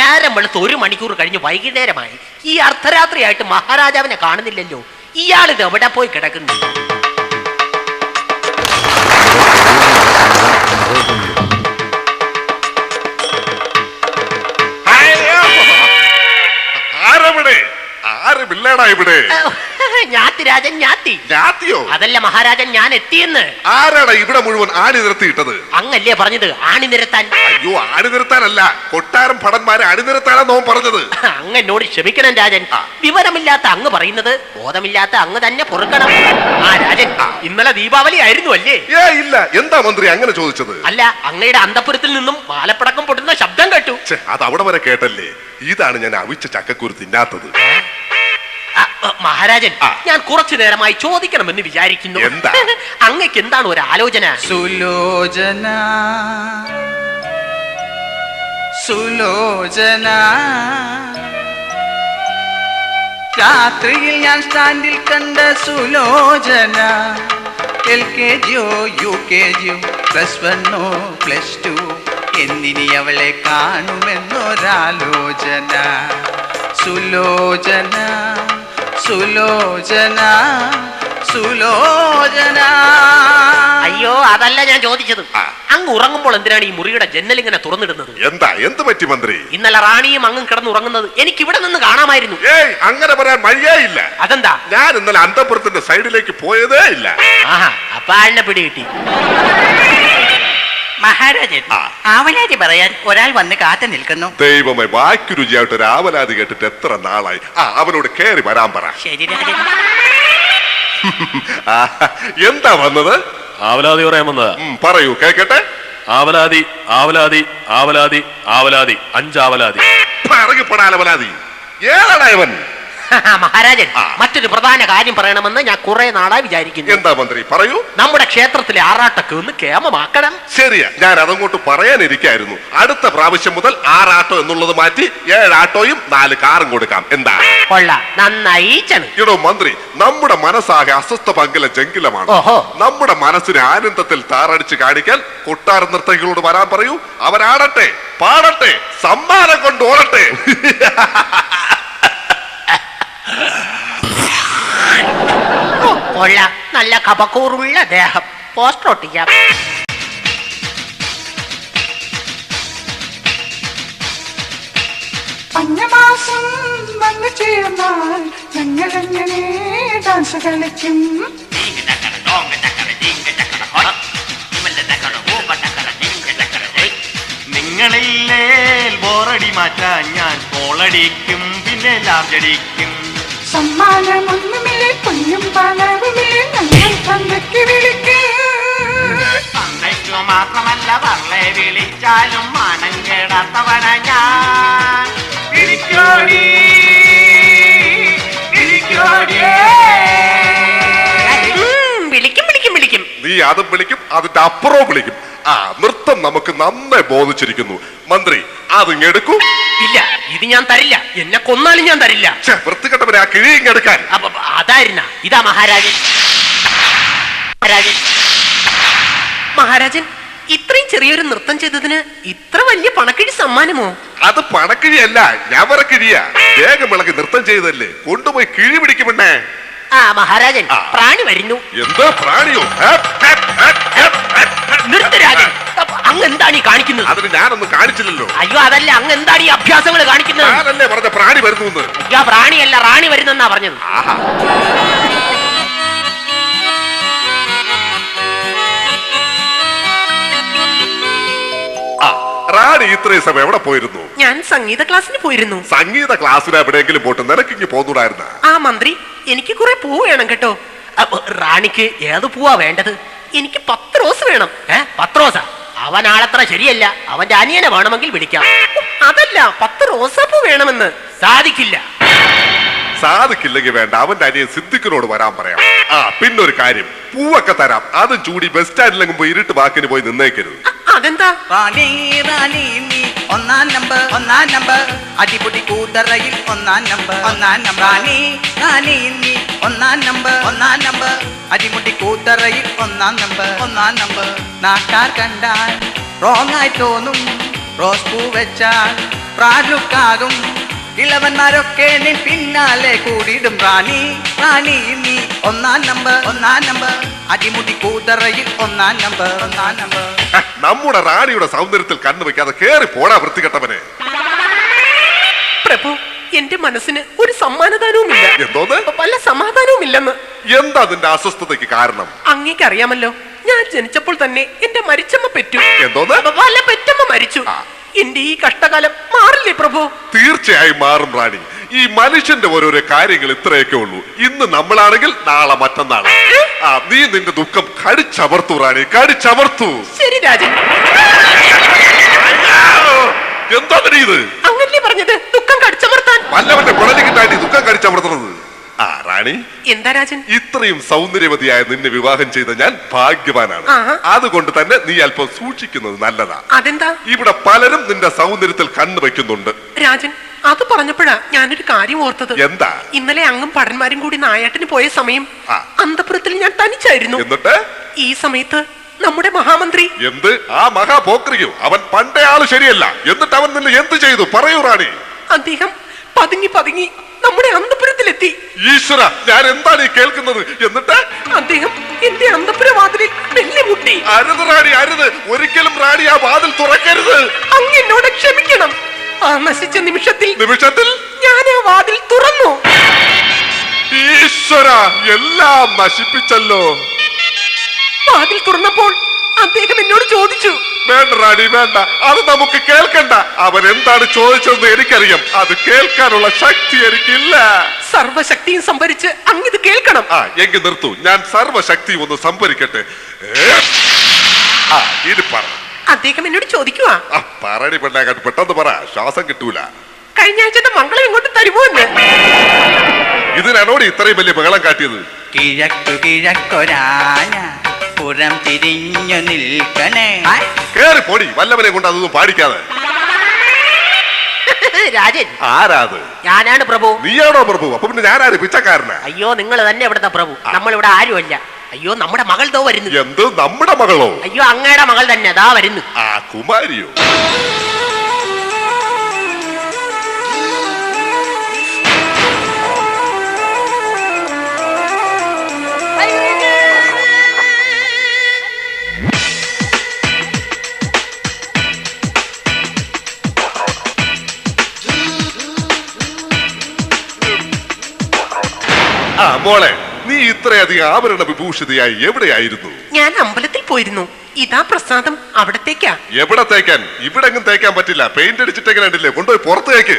നേരം വെളുത്ത് 1 മണിക്കൂർ കഴിഞ്ഞ് വൈകുന്നേരമായി. ഈ അർദ്ധരാത്രിയായിട്ട് മഹാരാജാവിനെ കാണുന്നില്ലല്ലോ. ഇയാളിത് എവിടെ പോയി കിടക്കുന്നു? ഞാത്തിരാജൻ ഞാത്തി. ഞാത്തിയോ? അതല്ല മഹാരാജൻ, ഞാൻ എത്തിയെന്ന്. ആരാടാ ഇവിടെ മുഴുവൻ ആണി നിരത്തിയിട്ടത്? അങ്ങല്ലേ പറഞ്ഞത് ആണി നിരത്താൻ? അയ്യോ, ആണി നിരത്താനല്ല, കൊട്ടാരം ഭടന്മാരെ അണിനിരത്താനാണ് പറഞ്ഞത്. അങ്ങനോട് ക്ഷമിക്കണം രാജൻ. വിവരമില്ലാത്ത അങ്ങ് പറയുന്നത് ബോധമില്ലാത്ത അങ്ങ് തന്നെ പൊറുക്കണം. ആ രാജൻ, ഇന്നലെ ദീപാവലി ആയിരുന്നു അല്ലേ? ഇല്ല. എന്താ മന്ത്രി അങ്ങനെ ചോദിച്ചത്? അല്ല, അങ്ങയുടെ അന്തപുരത്തിൽ നിന്നും മാലപ്പടക്കം പൊട്ടുന്ന ശബ്ദം കേട്ടു. അത് അവിടെ വരെ കേട്ടല്ലേ. ഇതാണ് ഞാൻ അവിച്ച ചക്കക്കുരു തിന്നാത്തത്. മഹാരാജൻ, ഞാൻ കുറച്ചു നേരമായി ചോദിക്കണമെന്ന് വിചാരിക്കുന്നു. എന്താ? അങ്ങക്ക് എന്താണ് ഒരു ആലോചന? സുലോചന സുലോചന, രാത്രിയിൽ ഞാൻ സ്റ്റാൻഡിൽ കണ്ട സുലോചന. LKGയോ UKGയോ +1 +2 എന്നിനി അവളെ കാണുമെന്നൊരാലോചന. സുലോചന സുലോചന സുലോചന. അയ്യോ, അതല്ല ഞാൻ ചോദിച്ചത്. അങ്ങ് ഉറങ്ങുമ്പോൾ എന്തിനാണ് ഈ മുറിയുടെ ജനൽ ഇങ്ങനെ തുറന്നിടുന്നത്? എന്ത് പറ്റി മന്ത്രി? ഇന്നലെ റാണിയും അങ്ങും കിടന്നുറങ്ങുന്നത് എനിക്ക് ഇവിടെ നിന്ന് കാണാമായിരുന്നു. അങ്ങനെ പറയാൻ മഴയേ. അതെന്താ? ഞാൻ ഇന്നലെ അന്തപുരത്തിന്റെ സൈഡിലേക്ക് പോയതേ ഇല്ല. അപ്പൊ ആളിനെ പിടികിട്ടി. മഹാരാജൻ, ആവലാതി പറയാൻ ഒരാൾ വന്ന് കാത്തു നിൽക്കുന്നു. ദൈവമേ, വാക്കു രുചിയായിട്ട് ഒരു ആവലാതി കേട്ടിട്ട് എത്ര നാളായി. അവനോട് കേറി വരാൻ പറ. ശരി രാജൻ. എന്താ വന്നത്? ആവലാതി പറയാൻ വന്നതാ. പറയൂ, കേക്കട്ടെ. ആവലാതി ആവലാതി ആവലാതി ആവലാതി 5 ആവലാതി. പറയപ്പെടാലവലാതി. ഏതാടാ ഇവൻ? മഹാരാജൻ, മറ്റൊരു പ്രധാന കാര്യം പറയണമെന്ന് ഞാൻ കുറെ നാളായി വിചാരിക്കുന്നു. എന്താ മന്ത്രി, പറയൂ. നമ്മുടെ ക്ഷേത്രത്തിലെ ആറാട്ടൊക്കെ ഒന്ന് കേമമാക്കണം. ശരിയാ, ഞാൻ അതങ്ങോട്ട് പറയാനിരിക്കായിരുന്നു. അടുത്ത പ്രാവശ്യം മുതൽ 6 ആട്ടോ എന്നുള്ളത് മാറ്റി 7 ആട്ടോയും 4 കാറും കൊടുക്കാം. എന്താ? കൊള്ളാം, നന്നായി. ഇടോ മന്ത്രി, നമ്മുടെ മനസ്സാകെ അസ്വസ്ഥ പങ്കില ജങ്കിലമാണ്. നമ്മുടെ മനസ്സിനെ ആനന്ദത്തിൽ താറടിച്ച് കാണിക്കാൻ കൊട്ടാര നർത്തകികളോട് വരാൻ പറയൂ. അവരാടട്ടെ, പാടട്ടെ, സമ്മാനം കൊണ്ട് ഓടട്ടെ. കൊള്ളാം, നല്ല കപക്കൂറുള്ള ദേഹം. പോസ്റ്റർ ഒട്ടിക്കാം. പഞ്ഞമാസം വന്നു ചേർന്നാൽ ഞങ്ങളെങ്ങനെ ഡാൻസ് കളിക്കും. നിങ്ങളില്ലേ ബോറടി മാറ്റാൻ ഞാൻ കോളടിക്കും, പിന്നെ ലാർജടിക്കും. സമ്മാനമൊന്നുമില്ലേ, പൊന്നും പണവുമില്ലേ, ഞങ്ങൾ തന്തയ്ക്ക് വിളിക്കും. തന്തയ്ക്കു മാത്രമല്ല പറളെ വിളിച്ചാലും മനം കേടാത്തവന ഞാൻ. വിളിക്കും. നീ അതും വിളിക്കും, അതിന്റെ അപ്പുറവും വിളിക്കും. നൃത്തം നമുക്ക് നന്നായി ബോധിച്ചിരിക്കുന്നു. മന്ത്രി, അതിങ്ങെടുക്കൂ. ഇല്ല, ഇത് ഞാൻ തരില്ല. എന്നെ കൊന്നാലും ഞാൻ തരില്ല. വൃത്തികെട്ടവരെ, ആ കിഴി ഇങ്ങെടുക്കാൻ. അതായിരുന്ന ഇതാ മഹാരാജൻ. മഹാരാജൻ, ഇത്രയും ചെറിയൊരു നൃത്തം ചെയ്തതിന് ഇത്ര വലിയ പണക്കിഴി സമ്മാനമോ? അത് പണക്കിഴിയല്ല, ഞവറക്കിഴിയാ. വേഗം വിളക്കി നൃത്തം ചെയ്തല്ലേ, കൊണ്ടുപോയി കിഴി പിടിക്കുമെന്നേ. മഹാരാജൻ, പ്രാണി വരുന്നു. എന്താ പ്രാണിയോ? നിർത്തരാജൻ, അങ്ങ് എന്താണ് ഈ കാണിക്കുന്നത്? അതിന് ഞാനൊന്നും കാണിച്ചില്ലല്ലോ. അയ്യോ, അതല്ല, അങ്ങ് എന്താണ് ഈ അഭ്യാസങ്ങൾ കാണിക്കുന്നത്? ഞാനല്ലേ പറഞ്ഞ പ്രാണി വരുന്നു. അയ്യോ, പ്രാണിയല്ല, റാണി വരുന്നെന്നാ പറഞ്ഞത്. റാണി ഇത്രയും സമയം എവിടെ പോയിരുന്നു? ഞാൻ സംഗീത ക്ലാസ്സിന് പോയിരുന്നു. സംഗീത ക്ലാസ്സിന് എവിടെയെങ്കിലും പോട്ട് നിനക്കിങ്ങ് പോന്നൂടായിരുന്ന? മന്ത്രി, എനിക്ക് കുറെ പൂ വേണം കേട്ടോ. റാണിക്ക് ഏത് പൂവാ വേണ്ടത്? എനിക്ക് 10 റോസ് വേണം. 10 റോസാ? അവനാളത്ര ശരിയല്ല. അവന്റെ അനിയനെ വേണമെങ്കിൽ വിളിക്കാം. അതല്ല, 10 റോസാപ്പൂ വേണമെന്ന്. സാധിക്കില്ല. സാധിക്കില്ലെങ്കിൽ വേണ്ട, അവന്റെ അനിയൻ സിദ്ദിഖിനോട് വരാൻ പറയാം. പിന്നൊരു കാര്യം, പൂവൊക്കെ തരാം. അതും ചൂടി ബസ് സ്റ്റാൻഡിലെങ്കിലും പോയി ഇരുട്ട് വാക്കിന് പോയി നിന്നേക്കരുത്. അതെന്താ? റാണി റാണി നീ ഒന്നാം നമ്പർ അടിപൊളി കൂട്ടറയിൽ ഒന്നാം നമ്പർ റാണി റാണി നീ ഒന്നാം നമ്പർ അടിമുടി കൂട്ടറയിൽ ഒന്നാം നമ്പർ നാട്ടാർ കണ്ടാൽ റോങ് ആയി തോന്നും റോസ് പൂ വെച്ചാൽ പ്രാരുക്കാകും ഇളവന്മാരൊക്കെ നിൻ പിന്നാലെ കൂടിടും റാണി റാണി നീ ഒന്നാം നമ്പർ അടിമുടി കൂതറയിൽ ഒന്നാം നമ്പർ നമ്മുടെ റാണിയുടെ സൗന്ദര്യത്തിൽ കണ്ണുവെക്കാതെ കേറി പോടാ വൃത്തികെട്ടവനെ. പ്രഭു, എന്റെ മനസ്സിന് ഒരു സമ്മാനദാനവുമില്ല. എന്തോന്ന്? വല്ല സമാധാനവുമില്ലെന്ന്. എന്താ അതിന്റെ അസ്വസ്ഥതയ്ക്ക് കാരണം? അങ്ങേക്ക് അറിയാമല്ലോ, ഞാൻ ജനിച്ചപ്പോൾ തന്നെ എന്റെ മരിച്ചമ്മ പെറ്റു. എന്തോന്ന്? വല്ല പെറ്റമ്മ മരിച്ചു. എന്റെ ഈ കഷ്ടകാലം മാറില്ലേ പ്രഭു? തീർച്ചയായും മാറും റാണി. ഈ മനുഷ്യന്റെ ഓരോരോ കാര്യങ്ങൾ ഇത്രയൊക്കെ ഉള്ളൂ. ഇന്ന് നമ്മളാണെങ്കിൽ നാളെ മറ്റന്നാള്. നീ നിന്റെ ദുഃഖം കടിച്ചമർത്തു റാണി, കടിച്ചമർത്തു. ശരി രാജൻ. എന്താ ഇത്? അങ്ങനല്ലേ പറഞ്ഞത് ദുഃഖം കടിച്ചമർത്താൻ? വല്ലവന്റെ കുഴലിക്കിട്ടാണ് ദുഃഖം കടിച്ചമർത്തുന്നത്. റാണി, എന്താ രാജൻ? ഇത്രയും സൗന്ദര്യവതിയായ നിന്നെ വിവാഹം ചെയ്ത ഞാൻ ഭാഗ്യവാനാണ്. അതുകൊണ്ട് തന്നെ നീ അല്പം സൂക്ഷിക്കുന്നത് നല്ലതാ. അതെന്താ? ഇവിടെ പലരും നിന്റെ സൗന്ദര്യത്തിൽ കണ്ണു വെക്കുന്നുണ്ട്. രാജൻ, അത് പറഞ്ഞപ്പോഴാ ഞാനൊരു കാര്യം ഓർത്തത്. എന്താ? ഇന്നലെ അങ്ങും പടന്മാരും കൂടി നായാട്ടിന് പോയ സമയം അന്തപുരത്തിൽ ഞാൻ തനിച്ചായിരുന്നു. എന്നിട്ട് ഈ സമയത്ത് നമ്മുടെ മഹാമന്ത്രി എന്ത്? ആ മഹാപോക്രിയോ? അവൻ പണ്ടേ ആള് ശരിയല്ല. എന്നിട്ട് അവൻ നിന്നെ എന്ത് ചെയ്തു? പറയൂ റാണി. അദ്ദേഹം പതുങ്ങി നമ്മുടെ അന്തപുരത്തിലെത്തി. ഈശ്വര, ഞാൻ എന്താണ് ഈ കേൾക്കുന്നത്? എന്നിട്ട് അദ്ദേഹം എന്റെ അന്തപുര വാതിലിൽ വെല്ലുമുട്ടി. അരുത് റാണി, അരുത്. ഒരിക്കലും റാണി ആ വാതിൽ തുറക്കരുത്. അങ്ങ് എന്നോട് ക്ഷമിക്കണം. ആ നശിച്ച നിമിഷത്തിൽ ഞാൻ ആ വാതിൽ തുറന്നു. ഈശ്വര, എല്ലാം നശിപ്പിച്ചല്ലോ. വാതിൽ തുറന്നപ്പോൾ അദ്ദേഹം എന്നോട് ചോദിച്ചു. വേണ്ട റാണി, വേണ്ട. അത് നമുക്ക് കേൾക്കണ്ട. അവൻ എന്താണ് ചോദിച്ചതെന്ന് എനിക്കറിയാം. അത് കേൾക്കാനുള്ള ശക്തി എനിക്കില്ല. സർവശക്തിയും സംഭരിച്ച് അങ്ങിത് കേൾക്കണം. എങ്കിൽ നിർത്തൂ. ഞാൻ സർവശക്തിയും ഒന്ന് സംഭരിക്കട്ടെ. ഇനി പറ. അദ്ദേഹം എന്നോട് ചോദിക്കുക. പറടി പെണ്ണാകാട്ട്, പെട്ടെന്ന് പറ. ശ്വാസം കിട്ടൂല. കഴിഞ്ഞ ആഴ്ചത്തെ മംഗളം ഇങ്ങോട്ട് തരുമോ എന്ന്. ഇതിനാണോട് ഇത്രയും വലിയ ബഹളം കാട്ടിയത്? കിഴക്കൊരാന പുറം തിരിഞ്ഞു നിൽക്കണേ. കേറി പൊടി. വല്ലവനെ കൊണ്ട് അതൊന്നും പാടിക്കാതെ. രാജൻ, ആരാത്? ഞാനാണ് പ്രഭു. നീയാണോ പ്രഭു? അപ്പൊ പിന്നെ ഞാനാര്? പിച്ചക്കാരനാ? അയ്യോ, നിങ്ങൾ തന്നെ ഇവിടുത്തെ പ്രഭു. നമ്മളിവിടെ ആരുമല്ല. അയ്യോ, നമ്മുടെ മകൾ ദോ വരുന്നു. എന്ത്? നമ്മുടെ മകളോ? അയ്യോ, അങ്ങയുടെ മകൾ തന്നെ ദാ വരുന്നു. കുമാരിയോ? മോളെ, നീ ഇത്രയധികം ആഭരണ വിഭൂഷിതയായി എവിടെയായിരുന്നു? ഞാൻ അമ്പലത്തിൽ പോയിരുന്നു. ഇതാ പ്രസാദം. അവിടത്തേക്കാ. എവിടെ തേക്കാൻ? ഇവിടെ എങ്ങും തേക്കാൻ പറ്റില്ല. പെയിന്റ് അടിച്ചിട്ടെങ്ങനെ ഉണ്ടല്ലേ? കൊണ്ടുപോയി പുറത്ത് തേക്ക്.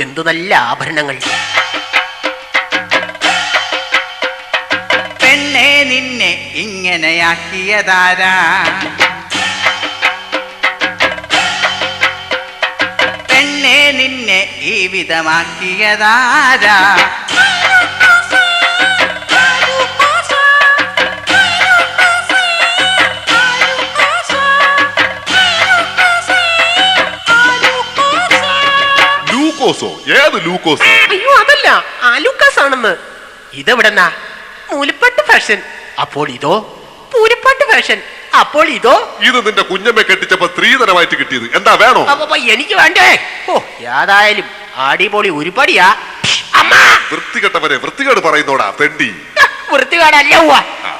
എന്തു നല്ല ആഭരണങ്ങൾ. പെണ്ണെ, നിന്നെ ഇങ്ങനെയാക്കിയതാരാ? പെണ്ണെ, നിന്നെ ഈ വിധമാക്കിയതാരാ? ലൂക്കോസോ? ഏത് ലൂക്കോസ്? അയ്യോ, അതല്ല, ആലൂക്കാസ് ആണെന്ന്. ഇതെവിടെന്നാ? മൂലപ്പാട്ട് ഫാഷൻ. അപ്പോൾ ഇതോ പൂരപ്പാട്ട് ഫാഷൻ. അപ്പോൾ ഇതോ? ഇത് നിന്റെ കുഞ്ഞമ്മ കെട്ടിച്ചപ്പോ സ്ത്രീധനമായിട്ട് കിട്ടിയത്. എന്താ വേണോ? എനിക്ക് വേണ്ടേ. ഏതായാലും അടിപൊളി ഉരുപ്പടിയാ. വൃത്തികെട്ടവരെ, വൃത്തികേട് പറയുന്നോടാ തെണ്ടി. വൃത്തികേടല്ല,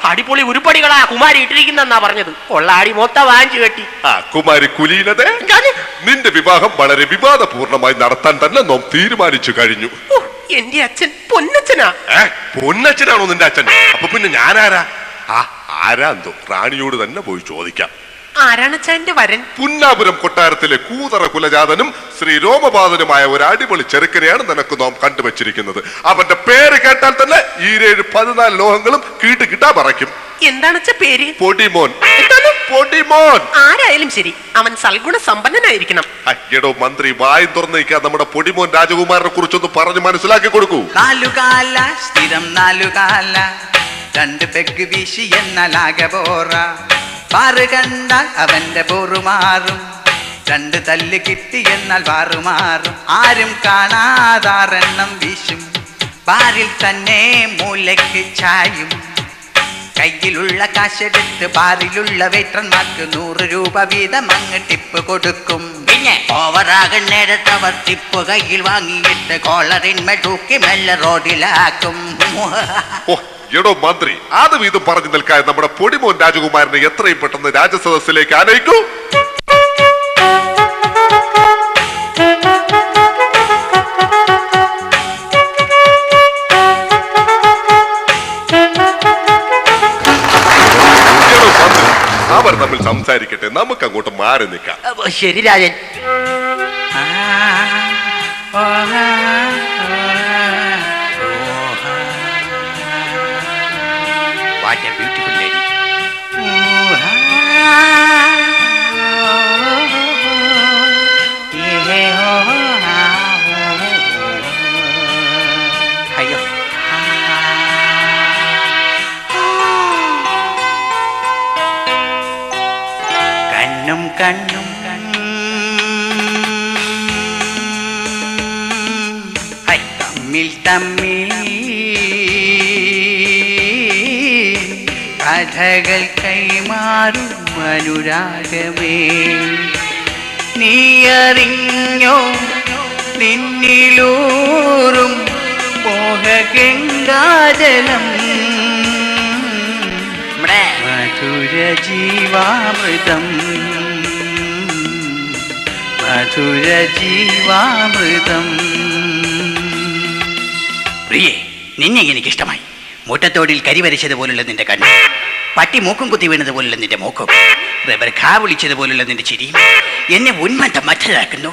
അടിപൊളി ഉരുപ്പടികളാ കുമാരി ഇട്ടിരിക്കുന്നെന്നാ പറഞ്ഞത്. ഉള്ള അടി മൊത്തം വാങ്ങിച്ചു കെട്ടി. കുമാരി കുലീനതെ, നിന്റെ വിവാഹം വളരെ വിവാദപൂർണമായി നടത്താൻ തന്നെ നാം തീരുമാനിച്ചു കഴിഞ്ഞു. എന്റെ അച്ഛൻ പൊന്നച്ഛനാ. പൊന്നച്ഛനാണോ നിന്റെ അച്ഛൻ? അപ്പൊ പിന്നെ ഞാനാരാ? ആരാന്തോ റാണിയോട് തന്നെ പോയി ചോദിക്കാം. ആരാണച്ഛന്റെ വരൻ? പുന്നാപുരം കൊട്ടാരത്തിലെ കൂതറ കുലജാതനും ശ്രീ രോമപാതനുമായ ഒരു അടിപൊളി ചെറുക്കനെയാണ് നിനക്ക് നാം കണ്ടുവച്ചിരിക്കുന്നത്. അവന്റെ പേര് കേട്ടാൽ തന്നെ ഈ 14 ലോഹങ്ങളും കിട്ടാ പറയ്ക്കും. എന്താണച്ച പേര്? പൊടിമോൻ. പൊടിമോൻ. ആരായാലും ശരി, അവൻ സൽഗുണ സമ്പന്നനായിരിക്കണം. എടോ മന്ത്രി, വായി തുറന്നിരിക്കാൻ നമ്മുടെ പൊടിമോൻ രാജകുമാരനെ കുറിച്ചൊന്ന് പറഞ്ഞു മനസ്സിലാക്കി കൊടുക്കൂ. നാലുകാല സ്ഥിരം നാലുകാല, 2 പെഗ് വീശി എന്നാലാകെ പോറ. പാറ് കണ്ടാൽ അവന്റെ പോറുമാറും, 2 തല്ല് കിട്ടി എന്നാൽ പാറുമാറും. ആരും കാണാതാറെണ്ണം വീശും, പാരിൽ തന്നെ മൂലയ്ക്ക് ചായും. കയ്യിലുള്ള കാശെടുത്ത് ബാറിലുള്ള വെയിറ്റർമാർക്ക് 100 രൂപ വീതം അങ്ങ് ടിപ്പ് കൊടുക്കും. പിന്നെ ഓവറാകുന്നിടത്ത് അവർ ടിപ്പ് കയ്യിൽ വാങ്ങിയിട്ട് കോളറിന്മേൽ തൂക്കി മെല്ലെ റോഡിലാക്കും. ഓ എടോ മന്ത്രി, അതും ഇതും പറഞ്ഞു നിൽക്കാൻ നമ്മുടെ പൊടിമോൻ രാജകുമാരനെ എത്രയും പെട്ടെന്ന് രാജസദസ്സിലേക്ക് ആനയിക്കൂ. അവർ തമ്മിൽ സംസാരിക്കട്ടെ, നമുക്ക് അങ്ങോട്ട് മാറി നിൽക്കാം. ശരി Rajan. What a beautiful lady. അയ്യോ, കണ്ണും കണ്ണും തമ്മിൽ തമ്മിൽ കഥകൾ കൈമാറും അനുരാഗമേ, നീ അറിഞ്ഞോ നിന്നിലൂറും മോഹഗംഗാജലം, മധുര ജീവാമൃതം, മധുര ജീവാമൃതം. പ്രിയേ, നിന്നെ എനിക്കിഷ്ടമായി. മുട്ടത്തോടിൽ കരിവരച്ചതുപോലുള്ള നിന്റെ കണ്ണ്, പട്ടി മൂക്കും കുത്തി വീണതുപോലുള്ള നിന്റെ മൂക്കും, റബ്ബർ ഖാ വിളിച്ചതുപോലുള്ള നിന്റെ ചിരിയും എന്നെ ഉന്മത്തം മറ്റതാക്കുന്നു.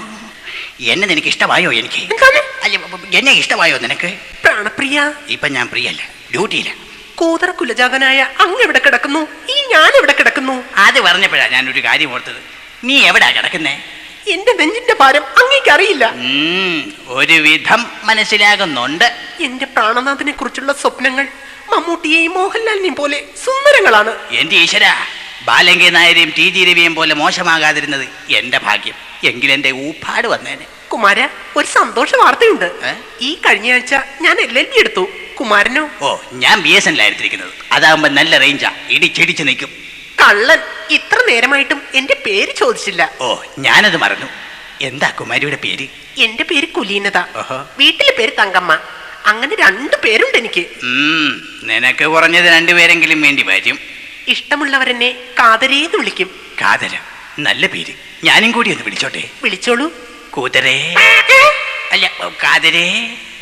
എന്നെ നിനക്ക് ഇഷ്ടമായോ? എനിക്ക് അല്ല, എന്നെ ഇഷ്ടമായോ നിനക്ക്? പ്രാണപ്രിയ, ഇപ്പൊ ഞാൻ പ്രിയല്ല, ഡ്യൂട്ടിയില്ല. കൂതറ കുലജാതനായ അങ്ങ് എവിടെ കിടക്കുന്നു? ഈ ഞാൻ എവിടെ കിടക്കുന്നു? അത് പറഞ്ഞപ്പോഴാ ഞാനൊരു കാര്യം ഓർത്തത്. നീ എവിടാ കിടക്കുന്നേ? എന്റെ നെഞ്ചിന്റെ ഭാരം അങ്ങേക്ക് അറിയില്ല. ഒരു വിധം മനസ്സിലാകുന്നുണ്ട്. എന്റെ പ്രാണനാഥനെ കുറിച്ചുള്ള സ്വപ്നങ്ങൾ മമ്മൂട്ടിയെയും മോഹൻലാലിനെയും പോലെ സുന്ദരങ്ങളാണ്. എന്റെ ഈശ്വര, ബാലങ്കി നായരെയും ടി ജി രവിയെയും പോലെ മോശമാകാതിരുന്നത് എന്റെ ഭാഗ്യം. എങ്കിലെന്റെ ഊപ്പാട് വന്നേനെ. കുമാര, ഒരു സന്തോഷ വാർത്തയുണ്ട്. ഈ കഴിഞ്ഞ ആഴ്ച ഞാൻ LLB എടുത്തു. കുമാരനോ? ഓ, ഞാൻ BSNL എടുത്തിരിക്കുന്നത്. അതാകുമ്പോ നല്ല റേഞ്ചാ, ഇടിച്ചിടിച്ച് നിൽക്കും. കള്ളൻ, ഇത്ര നേരമായിട്ടും എന്റെ പേര് ചോദിച്ചില്ല. ഓ, ഞാനത് മറന്നു. എന്താ കുമാരിയുടെ പേര്? എന്റെ പേര് കുലീനത, വീട്ടിലെ പേര് തങ്കമ്മ. അങ്ങനെ 2 പേരുണ്ട് എനിക്ക്. നിനക്ക് കുറഞ്ഞത് 2 പേരെങ്കിലും വേണ്ടി വരും. ഇഷ്ടമുള്ളവരെന്നെ കാതരേന്ന് വിളിക്കും. കാതര, നല്ല പേര്. ഞാനും കൂടി ഒന്ന് വിളിച്ചോട്ടെ? വിളിച്ചോളൂ. കൂതരേ, അല്ല കാതരേ.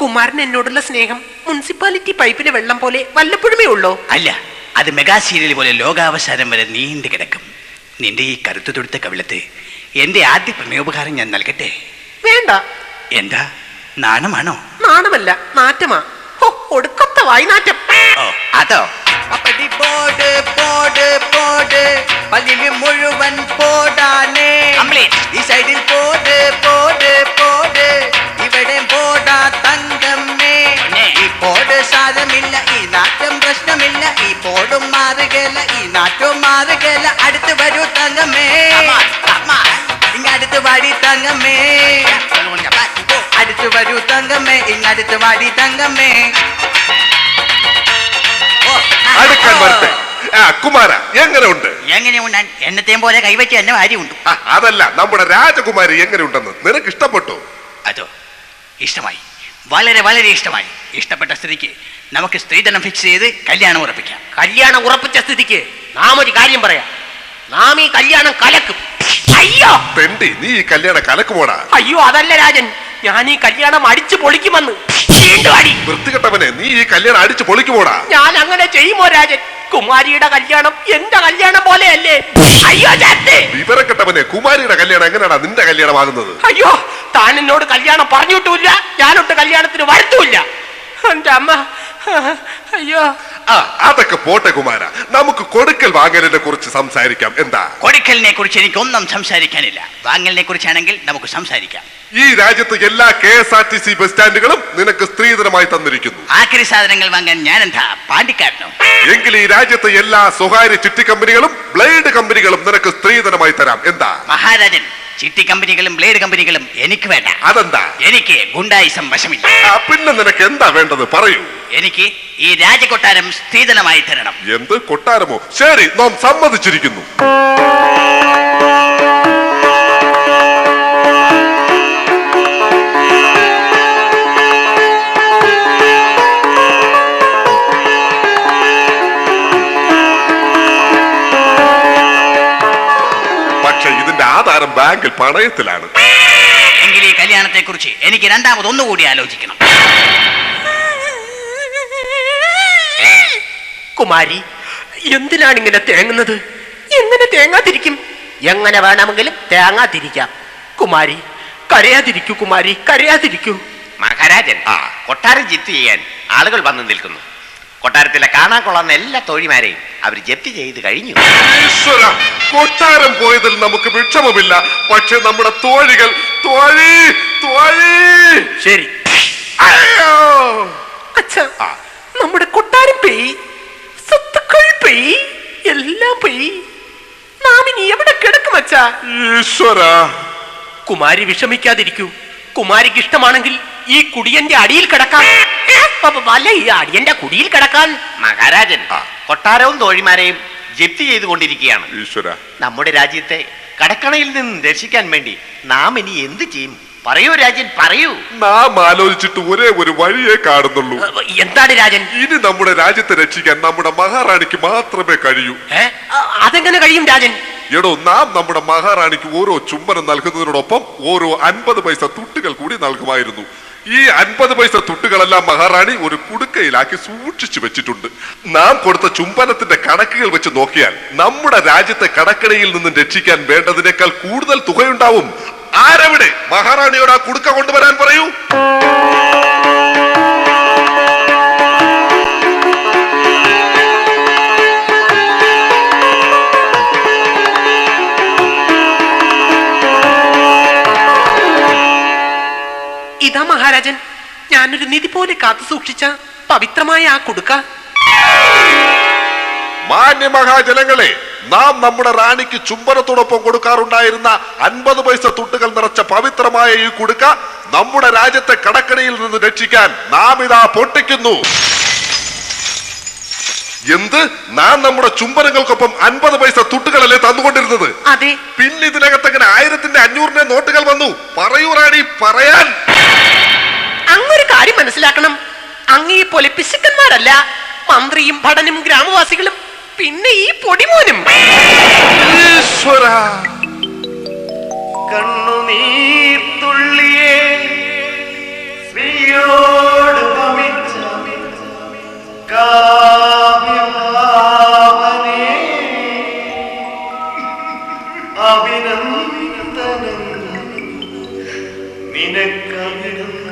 കുമാരൻ എന്നോടുള്ള സ്നേഹം മുനിസിപ്പാലിറ്റി പൈപ്പിലെ വെള്ളം പോലെ വല്ലപ്പോഴുമേ ഉള്ളോ? അല്ല, അത് മെഗാ സീരിയൽ പോലെ ലോകാവസാനം വരെ നീണ്ടു കിടക്കും. നിന്റെ ഈ കറുത്തു തൊടുത്ത കവിളത്ത് എന്റെ ആദ്യ പ്രണയോപകാരം ഞാൻ നൽകട്ടെ? വേണ്ട. എന്താ, നാണമാണോ? നാണമല്ല, നാറ്റമാ. ഒടുക്കത്തെ വായ്നാറ്റം. ഓ, അതോ? അപ്പടി പോട് പോട് പോട്, പല്ലില് മുഴുവൻ പോടാനേ. ഈ സൈഡിൽ പോട് പോട് പോട്, ഇവിടെ പോടാ തങ്കമ്മേ. ഈ പോട് സാരമില്ല, ഈ നാറ്റം പ്രശ്നമില്ല. ഈ പോടും മാറുകയില്ല, ഈ നാറ്റവും മാറുകയില്ല. അടുത്ത് വരൂ തങ്കമ്മേ, ഇങ്ങടുത്ത് വാടി തങ്കമ്മേ. അടുത്ത് വരൂ തങ്കമ്മേ, ഇങ്ങടുത്ത് വാടി തങ്കമ്മേ. അടുക്കാൻ വരട്ടെ. കുമാര, എങ്ങനെ ഉണ്ട്? എങ്ങനെ ഉണ്ടാൻ? എന്നത്തെയും പോലെ കൈവച്ച് എന്നെ കാര്യമുണ്ട്. അതല്ല, നമ്മുടെ രാജകുമാരി എങ്ങനെ ഉണ്ടെന്ന് നിനക്ക് ഇഷ്ടപ്പെട്ടു? അതോ, ഇഷ്ടമായി, വളരെ വളരെ ഇഷ്ടമായി. ഇഷ്ടപ്പെട്ട സ്ഥിതിക്ക് നമുക്ക് സ്ത്രീധനം ഫിക്സ് ചെയ്ത് കല്യാണം ഉറപ്പിക്കാം. കല്യാണം ഉറപ്പിച്ച സ്ഥിതിക്ക് നാം ഒരു കാര്യം പറയാം. നാം ഈ കല്യാണം കലക്കും. അയ്യോ പെണ്ടി, നീ ഈ കല്യാണം കലക്കുമോടാ? അയ്യോ, അതല്ല രാജൻ, ഞാൻ ഈ കല്യാണം അടിച്ചു പൊളിക്കുമെന്ന്. വൃത്തികെട്ടവനെ, നീ ഈ കല്യാണം അടിച്ചു പൊളിക്കുമോടാ? ഞാൻ അങ്ങനെ ചെയ്യുമോ രാജൻ? കുമാരിയുടെ കല്യാണം എന്റെ കല്യാണം പോലെയല്ലേ? അയ്യോ ചാത്തേ, വിവരക്കെട്ടവനെ, കുമാരിയുടെ കല്യാണം എങ്ങനെയാ നിന്റെ കല്യാണമാകുന്നത്? അയ്യോ, താൻ എന്നോട് കല്യാണം പറഞ്ഞിട്ടില്ല, ഞാനൊട്ട് കല്യാണത്തിന് വരുത്തൂല്ല. എന്റെ അമ്മ, അയ്യോ. അതൊക്കെ പോട്ടെ കുമാര, നമുക്ക് കൊടുക്കൽ വാങ്ങലിനെ കുറിച്ച് സംസാരിക്കാം. എന്താ? കൊടുക്കലിനെ കുറിച്ച് എനിക്കൊന്നും സംസാരിക്കാനില്ല. വാങ്ങലിനെ കുറിച്ചാണെങ്കിൽ നമുക്ക് സംസാരിക്കാം. ഈ രാജ്യത്ത് എല്ലാ KSRTC ബസ് സ്റ്റാൻഡുകളും നിനക്ക് സ്ത്രീധനമായി തന്നിരിക്കുന്നു. ആക്രി സാധനങ്ങൾ വാങ്ങാൻ ഞാൻ എന്താ പാണ്ടിക്കാരനോ? എങ്കിൽ ഈ രാജ്യത്തെ എല്ലാ സ്വകാര്യ ചിട്ടി കമ്പനികളും ബ്ലേഡ് കമ്പനികളും നിനക്ക് സ്ത്രീധനമായി തരാം. എന്താ? മഹാരാജൻ, ചിട്ടി കമ്പനികളും ബ്ലേഡ് കമ്പനികളും എനിക്ക് വേണ്ട. അതെന്താ? എനിക്ക് ഗുണ്ടായിസം വശമില്ല. പിന്നെ നിനക്ക് എന്താ വേണ്ടത് പറയൂ. എനിക്ക് ഈ രാജകൊട്ടാരം സ്ത്രീധനമായി തരണം. എന്ത് കൊട്ടാരമോ? ശരി, നാം സമ്മതിച്ചിരിക്കുന്നു. പക്ഷെ ഇതിന്റെ ആധാരം ബാങ്കിൽ പണയത്തിലാണ്. എങ്കിൽ ഈ കല്യാണത്തെ കുറിച്ച് എനിക്ക് രണ്ടാമതൊന്നുകൂടി ആലോചിക്കണം. കുമാരി, എന്തിനാണ് ഇങ്ങനെ തേങ്ങുന്നത്? എങ്ങനെ തേങ്ങാതിരിക്കും? എങ്ങനെ വേണമെങ്കിലും തേങ്ങാതിരിക്കാം. കുമാരി കരയാതിരിക്കൂ, കുമാരി കരയാതിരിക്കൂ. മഹാരാജൻ, കൊട്ടാരം ജപ്തി ചെയ്യാൻ ആളുകൾ വന്നു നിൽക്കുന്നു. കൊട്ടാരത്തിലെ കാണാൻ കൊള്ളാവുന്ന എല്ലാ തോഴിമാരെയും അവർ ജപ്തി ചെയ്ത് കഴിഞ്ഞു. ഈശ്വര, കൊട്ടാരം പോയതിൽ നമുക്ക് വിഷമമില്ല. പക്ഷെ നമ്മുടെ തോഴികൾ ശരി. അയ്യോ, അച്ഛാ, നമ്മുടെ കൊട്ടാരം പോയി, സ്വത്തുക്കൾ പോയി, എല്ലാം പോയി. നാം ഇനി എവിടെ കിടക്കും അച്ഛാ? ഈശ്വര. കുമാരി വിഷമിക്കാതിരിക്കൂ. കുമാരിക്ക് ഇഷ്ടമാണെങ്കിൽ ഈ കുടിയന്റെ അടിയിൽ കിടക്കാം. അല്ല, ഈ അടിയന്റെ കുടിയിൽ കിടക്കാൻ. മഹാരാജൻ, കൊട്ടാരവും തോഴിമാരെയും ജപ്തി ചെയ്തുകൊണ്ടിരിക്കുകയാണ്. ഈശ്വര, നമ്മുടെ രാജ്യത്തെ കടക്കണയിൽ നിന്ന് രക്ഷിക്കാൻ വേണ്ടി നാം ഇനി എന്ത് ചെയ്യും? പറയൂ രാജൻ, പറയൂ. നാം ആലോചിച്ചിട്ട് ഒരേ ഒരു വഴിയേ കാണുന്നുള്ളൂ. എന്താണ് രാജൻ? ഇനി നമ്മുടെ രാജ്യത്തെ രക്ഷിക്കാൻ നമ്മുടെ മഹാറാണിക്ക് മാത്രമേ കഴിയൂ. അതെങ്ങനെ കഴിയും രാജൻ? എടോ, നാം നമ്മുടെ മഹാറാണിക്ക് ഓരോ ചുംബനം നൽകുന്നതിനോടൊപ്പം ഓരോ 50 പൈസ തുട്ടുകൾ കൂടി നൽകുമായിരുന്നു. ഈ 50 പൈസ തുട്ടുകളെല്ലാം മഹാറാണി ഒരു കുടുക്കയിലാക്കി സൂക്ഷിച്ചു വെച്ചിട്ടുണ്ട്. നാം കൊടുത്ത ചുംബനത്തിന്റെ കണക്കുകൾ വെച്ച് നോക്കിയാൽ നമ്മുടെ രാജ്യത്തെ കടക്കടയിൽ നിന്നും രക്ഷിക്കാൻ വേണ്ടതിനേക്കാൾ കൂടുതൽ തുകയുണ്ടാവും. ആരെവിടെ? മഹാറാണിയോട് ആ കുടുക്ക കൊണ്ടുവരാൻ പറയൂ. ഇതാ മഹാരാജൻ, ഞാനൊരു നിധി പോലെ കാത്തു സൂക്ഷിച്ച പവിത്രമായ ആ കുടുക്ക. മാന്യ മഹാജനങ്ങളെ, നാം നമ്മുടെ റാണിക്ക് ചുംബനത്തോടൊപ്പം കൊടുക്കാറുണ്ടായിരുന്ന 50 പൈസ തുട്ടുകൾ നിറച്ച പവിത്രമായ ഈ കുടുക്ക നമ്മുടെ രാജ്യത്തെ കടക്കടയിൽ നിന്ന് രക്ഷിക്കാൻ നാം ഇതാ പൊട്ടിക്കുന്നു. എന്ത്? നാം നമ്മുടെ ചുംബനങ്ങൾക്കൊപ്പം 50 പൈസ തുട്ടുകളല്ലേ തന്നുകൊണ്ടിരുന്നത്? അതെ. പിന്നെ ഇതിനകത്തങ്ങനെ 1000ന്റെ 500ന്റെ നോട്ടുകൾ വന്നു? പറയൂ റാണി, പറയാൻ. അങ്ങൊരു കാര്യം മനസ്സിലാക്കണം. അങ്ങേ പോലെ പിശുക്കന്മാരല്ല മന്ത്രിയും ഭടനും ഗ്രാമവാസികളും, പിന്നെ ഈ പൊടിമോനും. ഈശ്വര, കണ്ണുനീർ തുള്ളിയേ ശ്രീയോട് ഭവിച്ച കാവ്യഭാവനേ, അഭിനന്ദനം നിനക്കവിടുന്നു.